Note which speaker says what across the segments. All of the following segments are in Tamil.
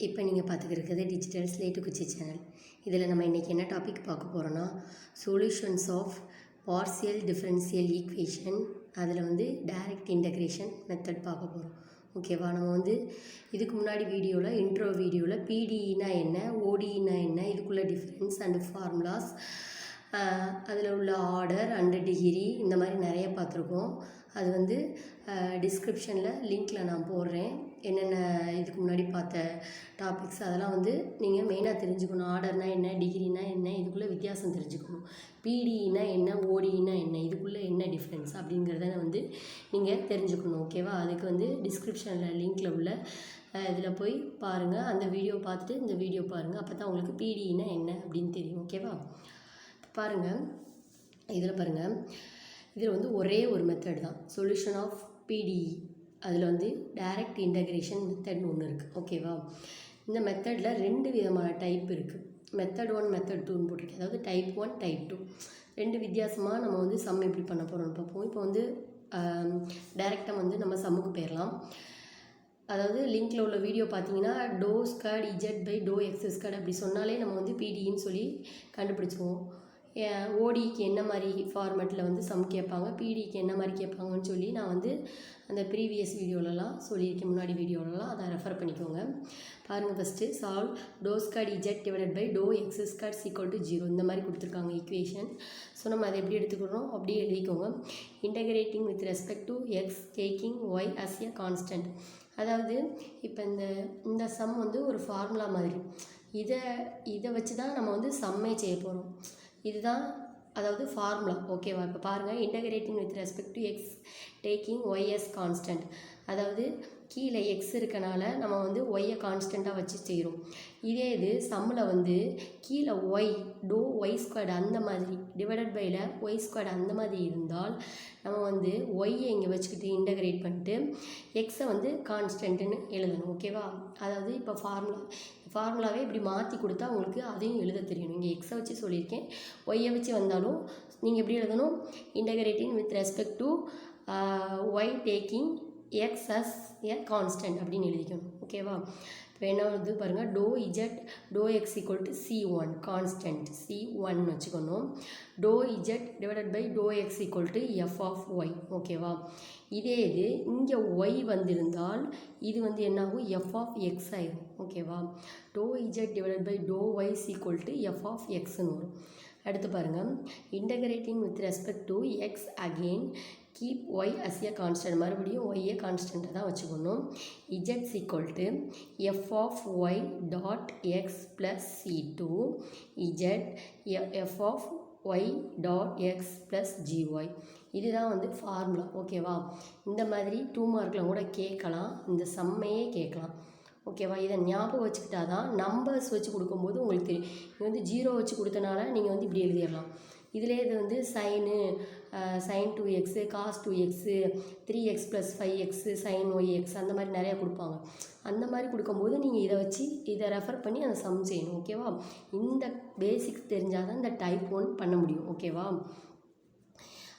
Speaker 1: இப்போ நீங்கள் பார்த்துக்கிருக்கிறது டிஜிட்டல் ஸ்லேட்டு குச்சி சேனல். இதில் நம்ம இன்றைக்கி என்ன டாபிக் பார்க்க போகிறோன்னா solutions of partial differential equation. அதில் டைரக்ட் இன்டகிரேஷன் மெத்தட் பார்க்க போகிறோம். ஓகேவா? நம்ம இதுக்கு முன்னாடி வீடியோவில் இன்ட்ரோ வீடியோவில் பிடிஇனா என்ன, ஓடிஇனா என்ன, இதுக்குள்ள டிஃப்ரென்ஸ் அண்டு ஃபார்முலாஸ், அதில் உள்ள ஆர்டர் அண்டு டிகிரி, இந்த மாதிரி நிறைய பார்த்துருக்கோம். அது டிஸ்கிரிப்ஷனில் லிங்க்கில் நான் போடுறேன். என்னென்ன இதுக்கு முன்னாடி பார்த்த டாபிக்ஸ் அதெல்லாம் நீங்கள் மெயினாக தெரிஞ்சுக்கணும். ஆர்டர்னால் என்ன, டிகிரினா என்ன, இதுக்குள்ளே வித்தியாசம் தெரிஞ்சுக்கணும். பிடிஇனா என்ன, ஓடிஇனா என்ன, இதுக்குள்ளே என்ன டிஃப்ரென்ஸ் அப்படிங்கிறத நீங்கள் தெரிஞ்சுக்கணும். ஓகேவா? அதுக்கு டிஸ்கிரிப்ஷனில் லிங்க்கில் உள்ள இதில் போய் பாருங்கள். அந்த வீடியோ பார்த்துட்டு இந்த வீடியோ பாருங்கள். அப்போ தான் உங்களுக்கு பிடிஇனா என்ன அப்படின்னு தெரியும். ஓகேவா? பாருங்கள், இதில் பாருங்கள், இதில் ஒரே ஒரு மெத்தட் தான் சொல்யூஷன் ஆஃப் பிடிஇ. அதில் டைரக்ட் இன்டகிரேஷன் மெத்தட்னு ஒன்று இருக்குது. ஓகேவா? இந்த மெத்தடில் 2 விதமான டைப் இருக்குது. மெத்தட் 1 மெத்தட் 2ன்னு போட்டிருக்கேன். அதாவது டைப் 1 டைப் 2 2 வித்தியாசமாக நம்ம சம் எப்படி பண்ண போகிறோம்னு பார்ப்போம். இப்போ டைரெக்டாக நம்ம சம்முக்கு போயிடலாம். அதாவது லிங்க்கில் உள்ள வீடியோ பார்த்தீங்கன்னா do squared z by to x squared அப்படி சொன்னாலே நம்ம பிடிஇன்னு சொல்லி கண்டுபிடிச்சிக்குவோம். ஓடிக்கு என்ன மாதிரி ஃபார்மேட்டில் சம் கேட்பாங்க, பிடிக்கு என்ன மாதிரி கேட்பாங்கன்னு சொல்லி நான் அந்த ப்ரீவியஸ் வீடியோலலாம் சொல்லியிருக்கேன். முன்னாடி வீடியோலலாம் அதை ரெஃபர் பண்ணிக்கோங்க. பாருங்கள், first solve do squared z divided by to x squared equal to 0 இந்த மாதிரி கொடுத்துருக்காங்க ஈக்குவேஷன். ஸோ நம்ம அதை எப்படி எடுத்துக்கிறோம் அப்படியே எழுதிக்கோங்க. Integrating with respect to x taking y as a constant. அதாவது இப்போ இந்த சம் ஒரு ஃபார்முலா மாதிரி. இதை வச்சு தான் நம்ம சம்மே செய்ய போகிறோம். இதுதான் அதாவது ஃபார்முலா. ஓகேவா? இப்போ பாருங்கள், integrating with respect to x taking y as constant. அதாவது கீழே எக்ஸ் இருக்கனால நம்ம ஒய்யை கான்ஸ்டண்ட்டாக வச்சு செய்கிறோம். இதே இது சம்மில் கீழே ஒய் டோ ஒய் ஸ்கொயர்டு அந்த மாதிரி டிவைடட் பையில் ஒய் ஸ்கொயர்டு அந்த மாதிரி இருந்தால் நம்ம ஒய்யை இங்கே வச்சுக்கிட்டு இன்டகிரேட் பண்ணிட்டு எக்ஸை கான்ஸ்டன்ட்டுன்னு எழுதணும். ஓகேவா? அதாவது இப்போ ஃபார்முலாவே இப்படி மாற்றி கொடுத்தா உங்களுக்கு அதையும் எழுத தெரியணும். இங்கே எக்ஸை வச்சு சொல்லியிருக்கேன், ஒய்யை வச்சு வந்தாலும் நீங்கள் எப்படி எழுதணும், integrating with respect to y taking x as a constant அப்படின்னு எழுதிக்கணும். ஓகேவா? இப்போ என்ன பாருங்கள், to z to x equal to C1 constant C1 வச்சுக்கணும். Do Z divided by to x equal to F of y. ஓகேவா? இதே இது இங்கே ஒய் வந்திருந்தால் இது என்னாகும், எஃப் ஆஃப் எக்ஸ் ஆயிடும். ஓகேவா? To Z divided by to Y equal to F of எக்ஸ்ன்னு வரும். அடுத்து பாருங்கள், integrating with respect to X again keep Y as a constant. மறுபடியும் ஒய்யை கான்ஸ்டண்ட்டாக தான் வச்சுக்கணும். Z equal to F of Y dot X plus C2 Z F of Y dot X plus GY. இதுதான் ஃபார்முலா. ஓகேவா? இந்த மாதிரி 2 மார்க்கில் கூட கேட்கலாம், இந்த சம்மையே கேட்கலாம். ஓகேவா? இதை ஞாபகம் வச்சுக்கிட்டா தான் நம்பர்ஸ் வச்சு கொடுக்கும்போது உங்களுக்கு தெரியும். நீங்கள் 0 வச்சு கொடுத்தனால நீங்கள் இப்படி எழுதிடலாம். இதிலே இது sin 2x cos 2x 3x + 5x sin yx அந்த மாதிரி நிறையா கொடுப்பாங்க. அந்த மாதிரி கொடுக்கும்போது நீங்கள் இதை ரெஃபர் பண்ணி அந்த சம் செய்யணும். ஓகேவா? இந்த பேசிக்ஸ் தெரிஞ்சால் தான் இந்த டைப் 1 பண்ண முடியும். ஓகேவா?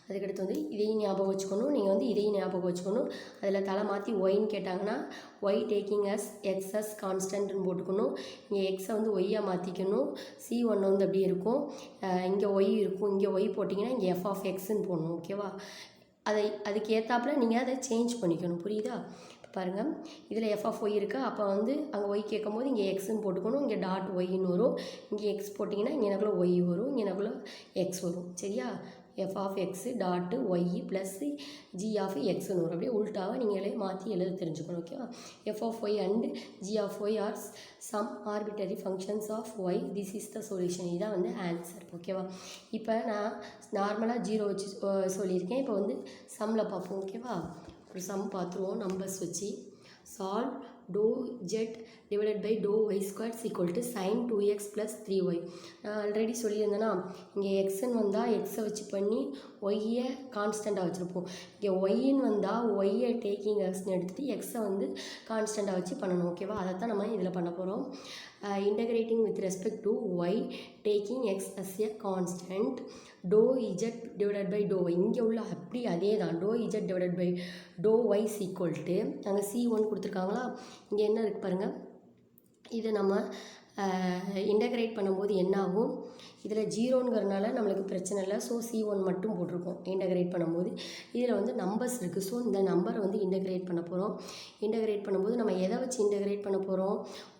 Speaker 1: அதுக்கடுத்து இதையும் ஞாபகம் வச்சுக்கணும். நீங்கள் இதையும் ஞாபகம் வச்சுக்கணும். அதில் தலை மாற்றி ஒய்ன்னு கேட்டாங்கன்னா ஒய் டேக்கிங் அஸ் எக்ஸஸ் கான்ஸ்டன்ட்னு போட்டுக்கணும். இங்கே எக்ஸை ஒய்யாக மாற்றிக்கணும். C1 அப்படியே இருக்கும், இங்கே ஒய் இருக்கும். இங்கே ஒய் போட்டிங்கன்னா இங்கே எஃப் ஆஃப் எக்ஸ்ன்னு போடணும். ஓகேவா? அதுக்கு ஏற்றாப்புல நீங்கள் அதை சேஞ்ச் பண்ணிக்கணும். புரியுதா? பாருங்கள், இதில் எஃப் ஆஃப் ஒய் இருக்கா, அப்போ அங்கே ஒய் கேட்கும் போது இங்கே எக்ஸ்ன்னு போட்டுக்கணும். இங்கே டாட் ஒய்ன்னு வரும். இங்கே எக்ஸ் போட்டிங்கன்னா இங்கே எனக்குள்ள ஒய் வரும், இங்கே எனக்குள்ள எக்ஸ் வரும். சரியா? F of x dot y plus g of எக்ஸ்னு வரும். அப்படியே உல்ட்டாவை நீங்களே மாற்றி எழுத தெரிஞ்சுக்கணும். ஓகேவா? F of y and g of y are some arbitrary functions of y. This is the solution. இதுதான் ஆன்சர். ஓகேவா? இப்போ நான் நார்மலாக 0 வச்சு சொல்லியிருக்கேன். இப்போ சம்மில் பார்ப்போம். ஓகேவா? ஒரு சம் பார்த்துருவோம் நம்பர்ஸ் வச்சு. Solve do z divided by to y square equal to sin 2x + 3y. நான் ஆல்ரெடி சொல்லியிருந்தேன்னா இங்கே எக்ஸ்ன்னு வந்தால் எக்ஸை வச்சு பண்ணி ஒய்யை கான்ஸ்டண்ட்டாக வச்சுருப்போம். இங்கே ஒய்ன்னு வந்தால் ஒய்யை டேக்கிங் எக்ஸ்ன்னு எடுத்துகிட்டு எக்ஸை கான்ஸ்டண்ட்டாக வச்சு பண்ணணும். ஓகேவா? அதை தான் நம்ம இதில் பண்ண போகிறோம். Integrating with respect to y taking x as a constant do Z divided by to y. இங்கே உள்ள அப்படி அதே தான், do Z divided by to Y equal to அங்கே C1 கொடுத்துருக்காங்களா, இங்கே என்ன இருக்குது பாருங்கள், இது நம்ம இன்டகிரேட் பண்ணும்போது என்ன ஆகும், இதில் ஜீரோங்கிறதுனால நம்மளுக்கு பிரச்சனை இல்லை. ஸோ C1 மட்டும் போட்டிருக்கோம் இன்டகிரேட் பண்ணும்போது. இதில் வந்து நம்பர்ஸ் இருக்குது. ஸோ இந்த நம்பரை வந்து இன்டகிரேட் பண்ண போகிறோம். இன்டகிரேட் பண்ணும்போது நம்ம எதை வச்சு இன்டகிரேட் பண்ண போகிறோம்,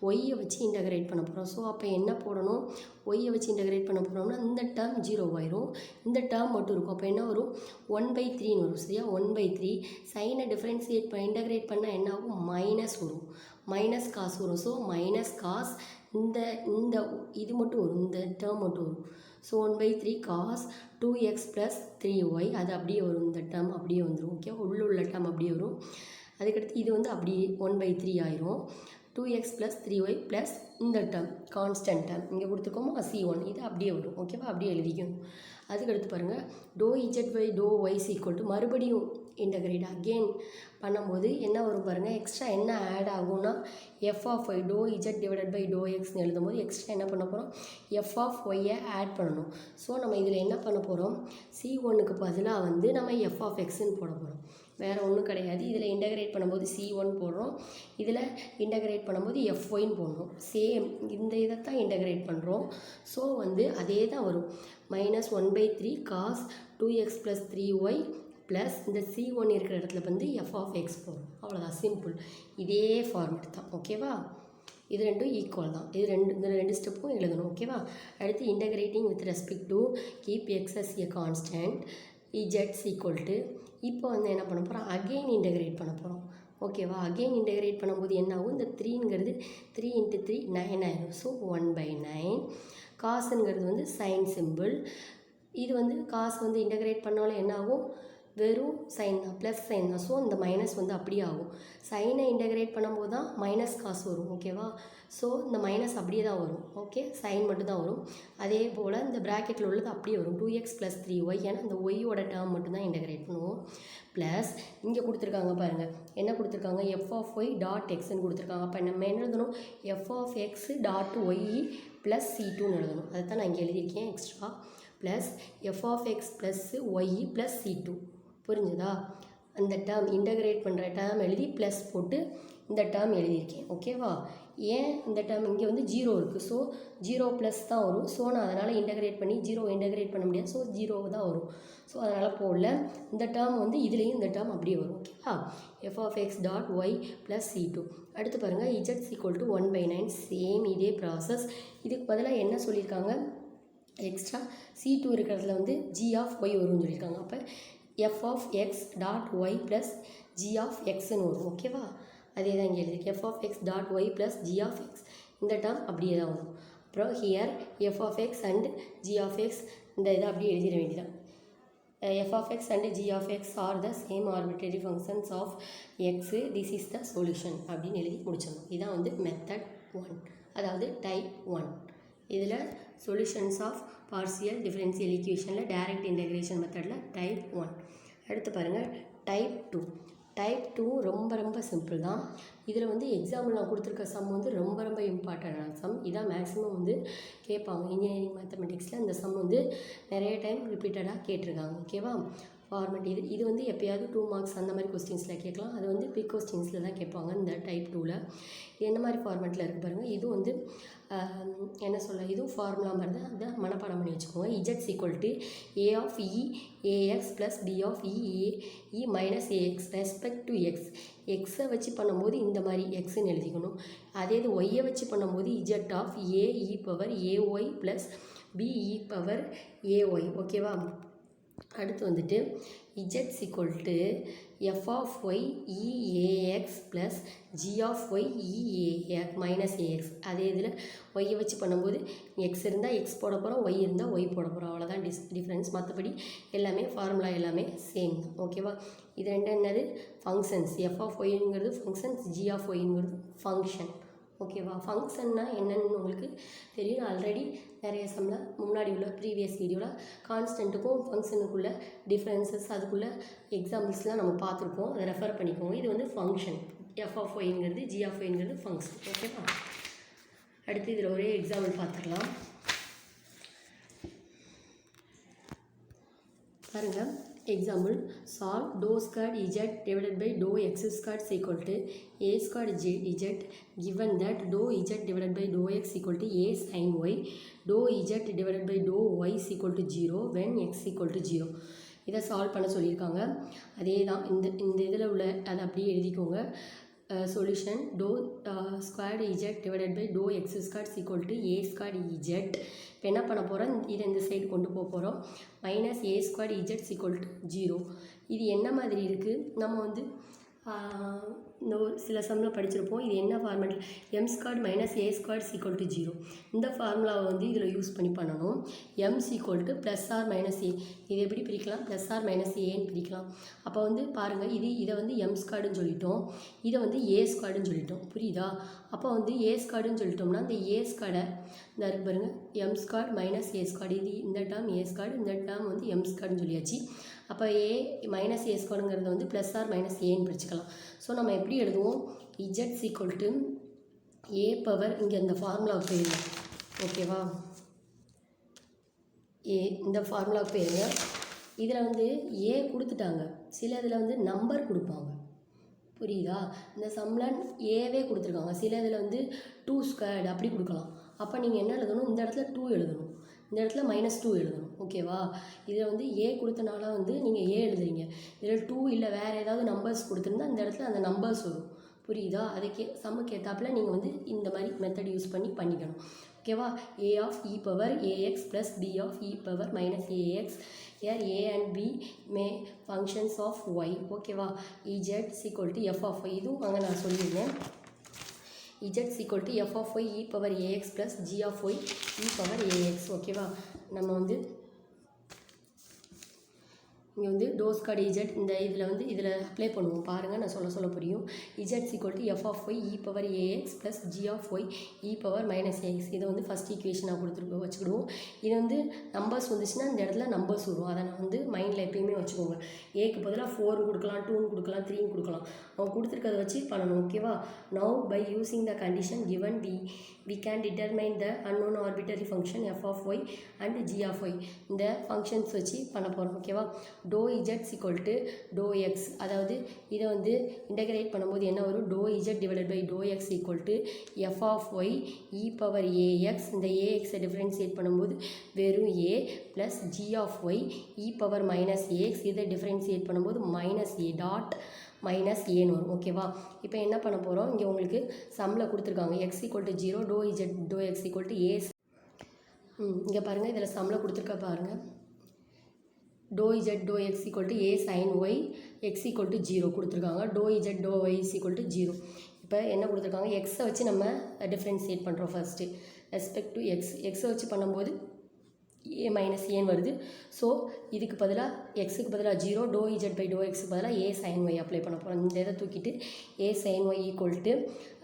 Speaker 1: ஒய்யை வச்சு இன்டகிரேட் பண்ண போகிறோம். ஸோ அப்போ என்ன போடணும், ஒய்யை வச்சு இன்டகிரேட் பண்ண போகிறோம்னா இந்த டேர்ம் 0 ஆயிரும், இந்த டேர்ம் மட்டும் இருக்கும். அப்போ என்ன வரும், 1/3 வரும். சரியா, 1/3 சைனை டிஃப்ரென்ஷியேட் இன்டகிரேட் பண்ணால் என்ன ஆகும், மைனஸ் வரும், மைனஸ் காசு வரும். ஸோ மைனஸ் காஸ் இந்த இந்த இது மட்டும் வரும், இந்த டேர்ம் மட்டும் வரும். ஸோ 1/3 காஸ் 2x + 3y அது அப்படியே வரும், இந்த டேர்ம் அப்படியே வந்துடும். ஓகே, உள்ள டேர்ம் அப்படியே வரும். அதுக்கடுத்து இது வந்து அப்படியே 1/3 ஆயிரும். 2x + 3y ப்ளஸ் இந்த டேர்ம் கான்ஸ்டன்ட் டேர்ம் இங்கே கொடுத்துருக்கோமோ C1 இது அப்படியே வரும். ஓகேவா, அப்படியே எழுதிக்கணும். அதுக்கடுத்து பாருங்கள், ∂z/∂y மறுபடியும் இன்டகிரேட் அகெயின் பண்ணும்போது என்ன வரும் பாருங்கள், எக்ஸ்ட்ரா என்ன ஆட் ஆகும்னா f(y) ∂z/∂xன்னு எழுதும்போது எக்ஸ்ட்ரா என்ன பண்ண போகிறோம், f(y)ஐ ஆட் பண்ணணும். ஸோ நம்ம இதில் என்ன பண்ண போகிறோம், C1க்கு பதிலாக வந்து நம்ம f(x)ன்னு போட போகிறோம். வேறு ஒன்றும் கிடையாது. இதில் இன்டகிரேட் பண்ணும்போது C1 போடுறோம், இதில் இன்டகிரேட் பண்ணும்போது FYன்னு போடுறோம். சேம் இந்த இதைத்தான் இன்டகிரேட் பண்ணுறோம். ஸோ வந்து அதே தான் வரும், -1/3 cos 2x + 3y ப்ளஸ் இந்த C1 இருக்கிற இடத்துல வந்து f(x) போடும். அவ்வளோதான், சிம்பிள். இதே ஃபார்மேட் தான். ஓகேவா, இது ரெண்டும் ஈக்குவல் தான். இந்த ரெண்டு ஸ்டெப்பும் எழுதணும். ஓகேவா. அடுத்து integrating with respect to keep x as a constant z இப்போ வந்து என்ன பண்ண போகிறோம், அகெயின் இன்டகிரேட் பண்ண போகிறோம். ஓகேவா, அகெயின் இன்டகிரேட் பண்ணும்போது என்ன ஆகும், இந்த 3ங்கிறது 3 × 3 9 ஆயிடும். ஸோ 1/9 காசுங்கிறது வந்து சைன் சிம்பிள். இது வந்து காசு வந்து இன்டகிரேட் பண்ணாலும் என்ன ஆகும், வெறும் சைன் தான், ப்ளஸ் சைன் தான். ஸோ இந்த மைனஸ் வந்து அப்படியே ஆகும். சைனை இன்டகிரேட் பண்ணும்போது தான் மைனஸ் காசு வரும். ஓகேவா, ஸோ இந்த மைனஸ் அப்படியே தான் வரும். ஓகே, சைன் மட்டும் தான் வரும். அதே போல் இந்த ப்ராக்கெட்டில் உள்ளது அப்படியே வரும், 2x + 3y. ஏன்னா இந்த ஒய்யோட டேர்ம் மட்டும் தான் இன்டகிரேட் பண்ணுவோம். ப்ளஸ் இங்கே கொடுத்துருக்காங்க பாருங்கள், என்ன கொடுத்துருக்காங்க, f(y)(x)ன்னு கொடுத்துருக்காங்க. அப்போ நம்ம என்ன எழுதணும், f(x)(y) + C2ன்னு எழுதணும். அதை தான் நான் இங்கே எழுதியிருக்கேன் extra. Plus f(x) + y + C2. புரிஞ்சுதா, அந்த டேர்ம் இன்டகிரேட் பண்ணுற டேர்ம் எழுதி ப்ளஸ் போட்டு இந்த டேர்ம் எழுதியிருக்கேன். ஓகேவா, ஏன் இந்த டேர்ம் இங்கே வந்து 0 இருக்குது. ஸோ 0 ப்ளஸ் தான் வரும். ஸோ நான் அதனால் இன்டகிரேட் பண்ணி 0 இன்டகிரேட் பண்ண முடியாது. ஸோ 0 தான் வரும். ஸோ அதனால் போடல. இந்த டேர்ம் வந்து இதுலேயும் இந்த டேர்ம் அப்படியே வரும். ஓகேவா, f(x)(y + C2. அடுத்து பாருங்கள், z = 1/9. சேம் இதே ப்ராசஸ். இதுக்கு பதிலாக என்ன சொல்லியிருக்காங்க, எக்ஸ்ட்ரா C2 இருக்கிறதுல வந்து g(y) வரும்னு சொல்லியிருக்காங்க. அப்போ f(x)(y + g(x)ன்னு வரும். ஓகேவா, அதே தான் இங்கே எழுதிருக்கு, f(x)(y + g(x). இந்த டேர்ம் அப்படியே தான் வரும். அப்புறம் ஹியர் f(x) அண்ட் g(x) இந்த இதை அப்படியே எழுதிட வேண்டியதான். f(x) and g(x) are the same arbitrary functions of x. This is the solution அப்படின்னு எழுதி முடிச்சிடணும். இதான் வந்து மெத்தட் 1, அதாவது டைப் 1. இதில் சொல்யூஷன்ஸ் ஆஃப் பார்சியல் டிஃபரன்ஷியல் ஈக்குவேஷனில் டைரக்ட் இன்டகிரேஷன் மெத்தடில் டைப் 1. அடுத்து பாருங்கள், டைப் 2. டைப் 2 ரொம்ப சிம்பிள் தான். இதில் வந்து எக்ஸாம்பிள் நான் கொடுத்துருக்க சம் வந்து ரொம்ப இம்பார்ட்டண்டான சம். இதான் மேக்ஸிமம் வந்து கேட்பாங்க இன்ஜினியரிங் மேத்தமெட்டிக்ஸில். இந்த சம் வந்து நிறைய டைம் ரிப்பீட்டடாக கேட்டிருக்காங்க. ஓகேவா, ஃபார்மெட் இது வந்து எப்போயாவது 2 மார்க்ஸ் அந்த மாதிரி கொஸ்டின்ஸில் கேட்கலாம். அது வந்து பிக் கொஸ்டின்ஸில் தான் கேட்பாங்க. இந்த டைப் 2ல் என்ன மாதிரி ஃபார்மெட்டில் இருக்குது பாருங்கள். இது வந்து என்ன சொல்ல, இதுவும் ஃபார்முலா மாதிரி தான். அதை மனப்பாடம் பண்ணி வச்சுக்கோங்க. z = a of e ax + b of e - ax respect to X. எக்ஸை வச்சு பண்ணும்போது இந்த மாதிரி எக்ஸ்ன்னு எழுதிக்கணும். அதே இது ஒய்யை வச்சு பண்ணும்போது z of a e power ay + b e power ay. ஓகேவா, அடுத்து வந்துட்டு z = f(y) e ax + g (y) e ax - அதே இதில் ஒய்யை வச்சு பண்ணும்போது எக்ஸ் இருந்தால் எக்ஸ் போட போகிறோம், ஒய் இருந்தால் ஒய் போட போகிறோம். அவ்வளோதான் டிஃப்ரென்ஸ். மற்றபடி எல்லாமே ஃபார்முலா எல்லாமே சேம் தான். ஓகேவா, இது ரெண்டு என்னது, ஃபங்க்ஷன்ஸ். f(y)ங்கிறது ஃபங்க்ஷன்ஸ், g(y)ங்கிறது ஃபங்க்ஷன். ஓகேவா, ஃபங்க்ஷன்னா என்னென்னு உங்களுக்கு தெரியும். ஆல்ரெடி நிறைய சம்மில் முன்னாடி உள்ள ப்ரீவியஸ் வீடியோவில் கான்ஸ்டன்ட்டுக்கும் ஃபங்க்ஷனுக்குள்ள டிஃப்ரென்சஸ் அதுக்குள்ள எக்ஸாம்பிள்ஸ்லாம் நம்ம பார்த்துருக்கோம். அதை ரெஃபர் பண்ணிக்கோங்க. இது வந்து ஃபங்க்ஷன், f(y)ங்கிறது g(y)ங்கிறது ஃபங்க்ஷன். ஓகேவா, அடுத்து இதில் ஒரே எக்ஸாம்பிள் பார்த்துக்கலாம். பாருங்கள், Example, solve dou squared z divided by dou x squared is equal to a squared z given that dou z divided by dou x equal to a sin y, dou z divided by dou y is equal to 0 when x equal to 0. இதை சால்வ் பண்ண சொல்லியிருக்காங்க. அதே தான் இந்த இதில் உள்ள அதை அப்படியே எழுதிக்கோங்க. Solution dou squared z divided by dou x squared is equal to a squared z. இப்போ என்ன பண்ண போகிறோம், இதை இந்த சைடு கொண்டு போக போகிறோம். Minus a squared z is equal to 0. இது என்ன மாதிரி இருக்குது, நம்ம வந்து இந்த ஒரு சில சம்மில் படிச்சிருப்போம். இது என்ன ஃபார்மேட்டில் M squared minus A squared is equal to 0. இந்த ஃபார்முலாவை வந்து இதில் யூஸ் பண்ணி பண்ணணும். M equal to plus or minus A. இது எப்படி பிரிக்கலாம், ப்ளஸ் ஆர் மைனஸ் ஏன்னு பிரிக்கலாம். அப்போ வந்து பாருங்கள், இதை வந்து எம் ஸ்கொயர்டுன்னு சொல்லிட்டோம், இதை வந்து ஏ ஸ்கொயர்டுன்னு சொல்லிட்டோம். புரியுதா? அப்போ வந்து ஏ ஸ்கொயர்டுன்னு சொல்லிட்டோம்னா இந்த ஏ ஸ்கொயர்டை இந்த இருக்கு பாருங்கள், எம் ஸ்கொயர்ட் மைனஸ் ஏ ஸ்கொயர்டு. இது இந்த டேர்ம் ஏ ஸ்கொயர்டு, இந்த டேர்ம் வந்து எம் ஸ்கொயர்டுன்னு சொல்லியாச்சு. அப்போ ஏ மைனஸ் ஏ ஸ்கொயருங்கிறத வந்து ப்ளஸ் ஆர் மைனஸ் ஏன்னு பிரிச்சுக்கலாம். ஸோ நம்ம எப்படி எழுதுவோம், Z equal to a power, இங்கே இந்த ஃபார்முலாவுக்கு போயிருங்க. ஓகேவா, ஏ இந்த ஃபார்முலாவுக்கு போயிருங்க. இதில் வந்து ஏ கொடுத்துட்டாங்க, சில இதில் வந்து நம்பர் கொடுப்பாங்க. புரியுதா? இந்த சம்மில் ஏவே கொடுத்துருக்காங்க, சில இதில் வந்து 2 ஸ்கொயர்டு அப்படி கொடுக்கலாம். அப்போ நீங்கள் என்ன எழுதணும், இந்த இடத்துல 2 எழுதணும், இந்த இடத்துல -2 எழுதணும். ஓகேவா? இதில் வந்து ஏ கொடுத்தனால வந்து நீங்கள் ஏ எழுதுறீங்க, இதில் 2 இல்லை வேறு ஏதாவது நம்பர்ஸ் கொடுத்துருந்தா இந்த இடத்துல அந்த நம்பர்ஸ் வரும். புரியுதா? அதுக்கே சம்முக்கு ஏற்றாப்புல நீங்கள் வந்து இந்த மாதிரி மெத்தட் யூஸ் பண்ணிக்கணும். ஓகேவா? a of e power ax plus b of e power minus ax. Here a and b may functions of y. ஓகேவா? z is equal to f of y. இதுவும் அங்கே நான் சொல்லியிருந்தேன். z is equal to f of y e power ax plus g of y e power ax. ஓகேவா? நம்ம வந்து இங்கே வந்து டோ ஸ்கொயர்டு இஜெட் இந்த இதில் அப்ளை பண்ணுவோம். பாருங்கள், நான் சொல்ல புரியும். Z equal to F of y e power a x plus g of y e power minus a x. இதை வந்து ஃபஸ்ட் ஈக்குவேஷனாக வச்சுக்கிடுவோம். இது வந்து நம்பர்ஸ் வந்துச்சுன்னா இந்த இடத்துல நம்பர்ஸ் வரும், அதை நான் வந்து மைண்டில் எப்பயுமே வச்சுக்கோங்க. ஏக்கு பதிலாக 4 கொடுக்கலாம், 2 கொடுக்கலாம், 3 கொடுக்கலாம். அவங்க கொடுத்துருக்கதை வச்சு பண்ணணும். ஓகேவா? Now by using the condition given we can determine the unknown arbitrary function f of y and g of y. இந்த ஃபங்க்ஷன்ஸ் வச்சு பண்ண போகிறோம். ஓகேவா? டோ இஜெட் ஈக்குவல் டு டோ எக்ஸ், அதாவது இதை வந்து இன்டகிரேட் பண்ணும்போது என்ன வரும், டோ Z divided by to x equal to F of y e power a x. இந்த ஏஎக்ஸை டிஃப்ரென்ஷியேட் பண்ணும்போது வெறும் a plus g of y e power minus a x. இதை டிஃப்ரென்ஷியேட் பண்ணும்போது மைனஸ் ஏ டாட் மைனஸ் ஏன்னு வரும். ஓகேவா? இப்போ என்ன பண்ண போகிறோம், இங்கே உங்களுக்கு சம்மில் கொடுத்துருக்காங்க எக்ஸ் ஈக்குவல் டு 0 டோ z to x equal to a. இங்கே பாருங்கள், இதில் சம்மில் கொடுத்துருக்க பாருங்கள், to z to x equal to a sine y x equal to 0 கொடுத்துருக்காங்க. டோ இஜெட் டோ ஒய் இஸ் ஈக்குவல் டு 0. இப்போ என்ன கொடுத்துருக்காங்க, எக்ஸை வச்சு நம்ம டிஃப்ரென்ஷியேட் பண்ணுறோம். ஃபஸ்ட்டு ரெஸ்பெக்ட் டு எக்ஸை வச்சு பண்ணும்போது ஏ மைனஸ் ஏன்னு வருது. ஸோ இதுக்கு பதிலாக எக்ஸுக்கு பதிலாக 0, டோ இஜெட் பை டோ எக்ஸுக்கு பதிலாக ஏ சைன் ஒய் அப்ளை பண்ண போகிறோம். இந்த இதை தூக்கிட்டு ஏ சைன் ஒய் ஈக்குவல் டு,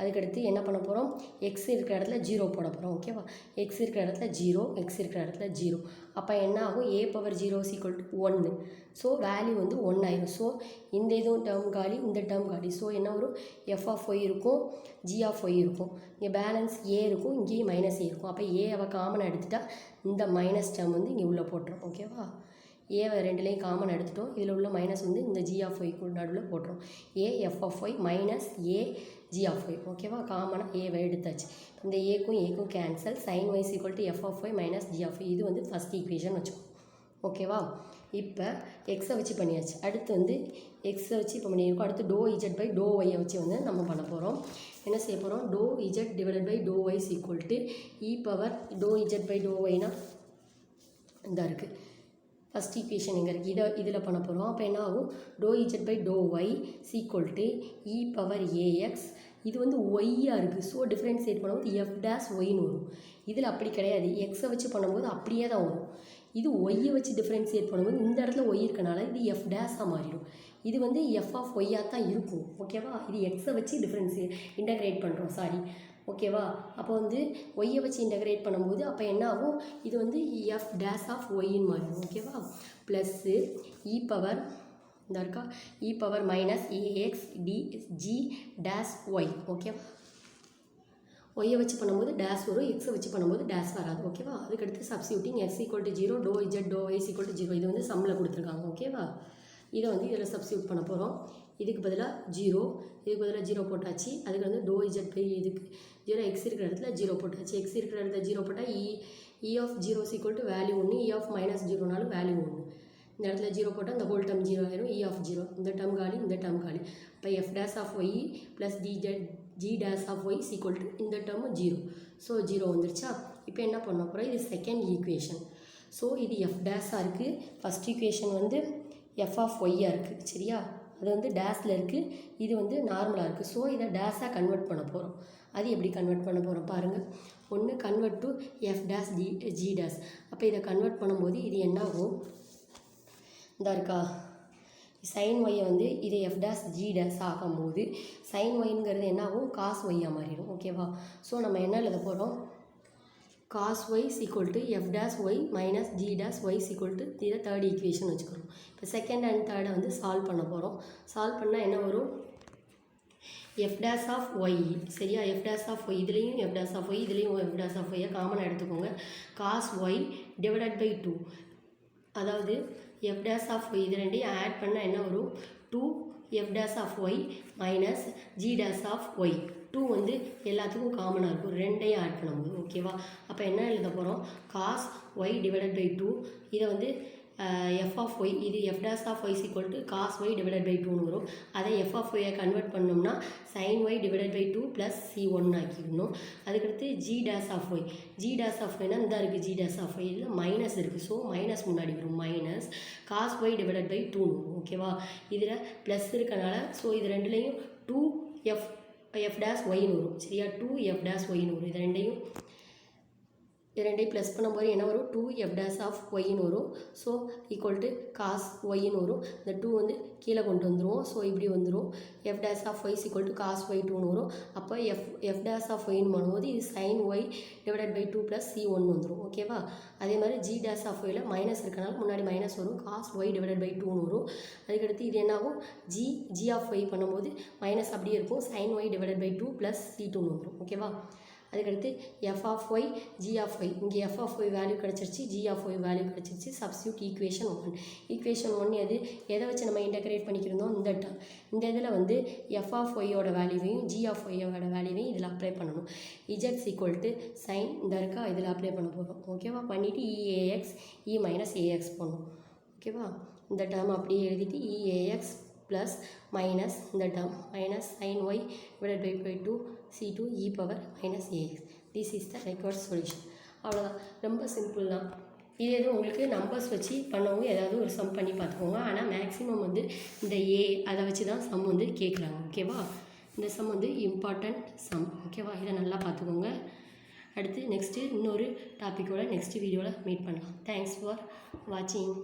Speaker 1: அதுக்கடுத்து என்ன பண்ண போகிறோம், எக்ஸ் இருக்கிற இடத்துல 0 போட போகிறோம். ஓகேவா? எக்ஸ் இருக்கிற இடத்துல 0, எக்ஸ் இருக்கிற இடத்துல 0. அப்போ என்ன ஆகும், a power 0 equal to 1. So value வந்து 1 ஆயிரும். ஸோ இந்த இதுவும் டேர்ம் காலி, இந்த டேர்ம் காலி. ஸோ என்ன வரும், எஃப் ஆஃப் ஒய் இருக்கும், ஜி ஆஃப் ஒய் இருக்கும். இங்கே பேலன்ஸ் ஏ இருக்கும், இங்கேயும் மைனஸ் ஏ இருக்கும். அப்போ ஏ அவள் காமன் எடுத்துட்டா இந்த மைனஸ் டேர்ம் வந்து இங்கே உள்ளே போட்டுரும். ஓகேவா? ஏவை ரெண்டுலேயும் காமன் எடுத்துட்டோம், இதில் உள்ள மைனஸ் வந்து இந்த ஜி ஆஃப் ஒய்க்கு நடுவில் போட்டுரும். A f of y minus a g of y. ஓகேவா? காமனாக ஏவை எடுத்தாச்சு. இந்த ஏக்கும் cancel. Sine y equal to F of y minus g of y. இது வந்து ஃபஸ்ட் ஈக்குவேஷன் வச்சுக்கோம். ஓகேவா? இப்போ எக்ஸை வச்சு பண்ணியாச்சு. அடுத்து வந்து எக்ஸை வச்சு இப்போ பண்ணியிருக்கோம். அடுத்து டோ இஜெட் பை டோ ஒய்யை வச்சு வந்து நம்ம பண்ண போகிறோம். என்ன செய்ய போகிறோம், டோ Z divided by to Y equal to e power டோ இஜெட் பை டோ ஒய்னா இந்த இருக்குது ஃபஸ்ட் ஈக்குவேஷன் இங்கே இருக்குது. இதில் பண்ண போகிறோம். அப்போ என்ன ஆகும், do z by to Y equal to e power a x. இது வந்து ஒய்யாக இருக்குது. ஸோ டிஃப்ரென்ஷியேட் பண்ணும்போது எஃப் டேஷ் ஒய்னு வரும். இதில் அப்படி கிடையாது, எக்ஸை வச்சு பண்ணும்போது அப்படியே தான் வரும். இது ஒய்யை வச்சு டிஃப்ரென்ஷியேட் பண்ணும்போது இந்த இடத்துல ஒய் இருக்கனால இது எஃப் டேஷாக மாறிடும். இது வந்து எஃப் ஆஃப் ஒய்யாக தான் இருக்கும். ஓகேவா? இது எக்ஸை வச்சு இன்டகிரேட் பண்ணுறோம். சாரி. ஓகேவா? அப்போ வந்து ஒய்யை வச்சு இன்டகிரேட் பண்ணும்போது அப்போ என்ன ஆகும், இது வந்து எஃப் டேஷ் ஆஃப் ஒய்ன்னு மாறிடும். ஓகேவா? ப்ளஸ்ஸு இ பவர் இந்த இருக்கா, e power minus a x d g dash y. ஓகேவா? ஒய்யை வச்சு பண்ணும்போது டேஸ் வரும், எக்ஸை வச்சு பண்ணும்போது டேஸ் வராது. ஓகேவா? அதுக்கடுத்து substituting x = 0, to Z to y = 0. இது வந்து சம்மில் கொடுத்துருக்காங்க. ஓகேவா? இதை வந்து இதில் சப்ஸ்டியூட் பண்ண போகிறோம். இதுக்கு பதிலாக 0, இதுக்கு பதிலாக 0 போட்டாச்சு. அதுக்கு வந்து டோ இஜட் பை இதுக்கு 0, எக்ஸ் இருக்கிற இடத்துல 0 போட்டாச்சு. எக்ஸ் இருக்கிற இடத்துல 0 போட்டால் e of 0 = value 1, e of -0னாலும் வேல்யூ 1. இந்த இடத்துல 0 போட்டால் இந்த ஹோல் டேர்ம் 0 ஆயிரும். இ ஆஃப் 0, இந்த டேர்ம் காலி, இந்த டேர்ம் காலி. இப்போ f dash of y plus g dash of y = இந்த டேர்மு 0. ஸோ 0 வந்துருச்சா? இப்போ என்ன பண்ண போகிறோம்? இது செகண்ட் ஈக்குவேஷன். ஸோ இது f டேஷாக இருக்குது. ஃபஸ்ட் ஈக்குவேஷன் வந்து f of y-ஆக இருக்குது. சரியா? அது வந்து டேஷில் இருக்குது, இது வந்து நார்மலாக இருக்குது. ஸோ இதை டேஷாக கன்வெர்ட் பண்ண போகிறோம். அது எப்படி கன்வெர்ட் பண்ண போகிறோம் பாருங்கள். ஒன்று convert to f dash g dash. அப்போ இதை கன்வெர்ட் பண்ணும்போது இது என்ன ஆகும்? இந்த இருக்கா sin y வந்து இதை f dash g dash ஆகும்போது sin yங்கிறது என்ன ஆகும்? cos y-ஆக மாறிடும். ஓகேவா? ஸோ நம்ம என்ன எழுத போகிறோம்? cos y = f dash y minus g dash y = இதை தேர்ட் ஈக்குவேஷன் வச்சுக்கிறோம். இப்போ செகண்ட் அண்ட் தேர்டை வந்து சால்வ் பண்ண போகிறோம். சால்வ் பண்ணால் என்ன வரும்? f dash of y. சரியா? f dash of y இதுலேயும் f dash of y, இதுலேயும் f dash of y காமனாக எடுத்துக்கோங்க. cos y divided by 2. அதாவது f dash of y இது ரெண்டையும் ஆட் பண்ணால் என்ன வரும்? 2f dash of y minus g dash of y. 2 வந்து எல்லாத்துக்கும் காமனாக இருக்கும், ரெண்டையும் ஆட் பண்ணும்போது. ஓகேவா? அப்போ என்ன எழுத போகிறோம்? cos y divided by 2. இதை வந்து f of y, இது f dash of y = cos y divided by 2ன்னு வரும். அதை f of y கன்வெர்ட் பண்ணோம்னா sin y divided by 2 plus c1 ஆக்கிடணும். அதுக்கடுத்து g dash of y. g dash of y இந்த இருக்குது, g dash of y இதில் மைனஸ் இருக்குது. ஸோ மைனஸ் முன்னாடி வரும், minus cos y divided by 2ன்னு வரும். ஓகேவா? இதில் ப்ளஸ் இருக்கனால ஸோ இது ரெண்டுலேயும் 2f dash yன்னு வரும். சரியா? 2f dash yன்னு வரும். இது ரெண்டையும் ப்ளஸ் பண்ணும்போது என்ன வரும்? 2f dash of yன்னு வரும். ஸோ = cos yன்னு வரும். இந்த 2 வந்து கீழே கொண்டு வந்துடுவோம். ஸோ இப்படி வந்துடும். f dash of y = cos y2ன்னு வரும். அப்போ f dash of yன்னு பண்ணும்போது இது sin y divided by 2 plus c1 வந்துடும். ஓகேவா? அதே மாதிரி g dash of yல மைனஸ் இருக்கனால முன்னாடி மைனஸ் வரும், cos y divided by 2ன்னு வரும். அதுக்கடுத்து இது என்னாகும்? g of y பண்ணும்போது மைனஸ் அப்படியே இருக்கும், sin y divided by 2 plus c2ன்னு வரும். ஓகேவா? அதுக்கடுத்து f of y, g of y. இங்கே f of y வேல்யூ கிடச்சிருச்சு, g of y வேல்யூ கிடச்சிருச்சு. Substitute equation 1. ஈக்குவேஷன் 1 எதை வச்சு நம்ம இன்டகிரேட் பண்ணிக்கிறோம்? இந்த டேர்ம். இந்த இதில் வந்து f of y-யோட வேல்யூவையும் g of y-யோட வேல்யூவையும் இதில் அப்ளை பண்ணணும். z = sin இந்த இருக்கா, இதில் அப்ளை பண்ண போகிறோம். ஓகேவா? பண்ணிவிட்டு eax e மைனஸ் ax பண்ணணும். ஓகேவா? இந்த டேர்ம் அப்படியே எழுதிட்டு eax ப்ளஸ் மைனஸ் இந்த term minus sin y divided by 2 c2 e power minus ax. This is the required solution. அவ்வளோதான், ரொம்ப சிம்பிள் தான். இது எதுவும் உங்களுக்கு நம்பர்ஸ் வச்சு பண்ணவங்க ஏதாவது ஒரு சம் பண்ணி பார்த்துக்கோங்க. ஆனால் மேக்ஸிமம் வந்து இந்த அதை வச்சு தான் சம் வந்து கேட்குறாங்க. ஓகேவா? இந்த சம் வந்து இம்பார்ட்டண்ட் சம். ஓகேவா? இதை நல்லா பார்த்துக்கோங்க. அடுத்து நெக்ஸ்ட்டு இன்னொரு டாப்பிக்கோட நெக்ஸ்ட் வீடியோவில் மீட் பண்ணலாம். தேங்க்ஸ் ஃபார் வாட்சிங்.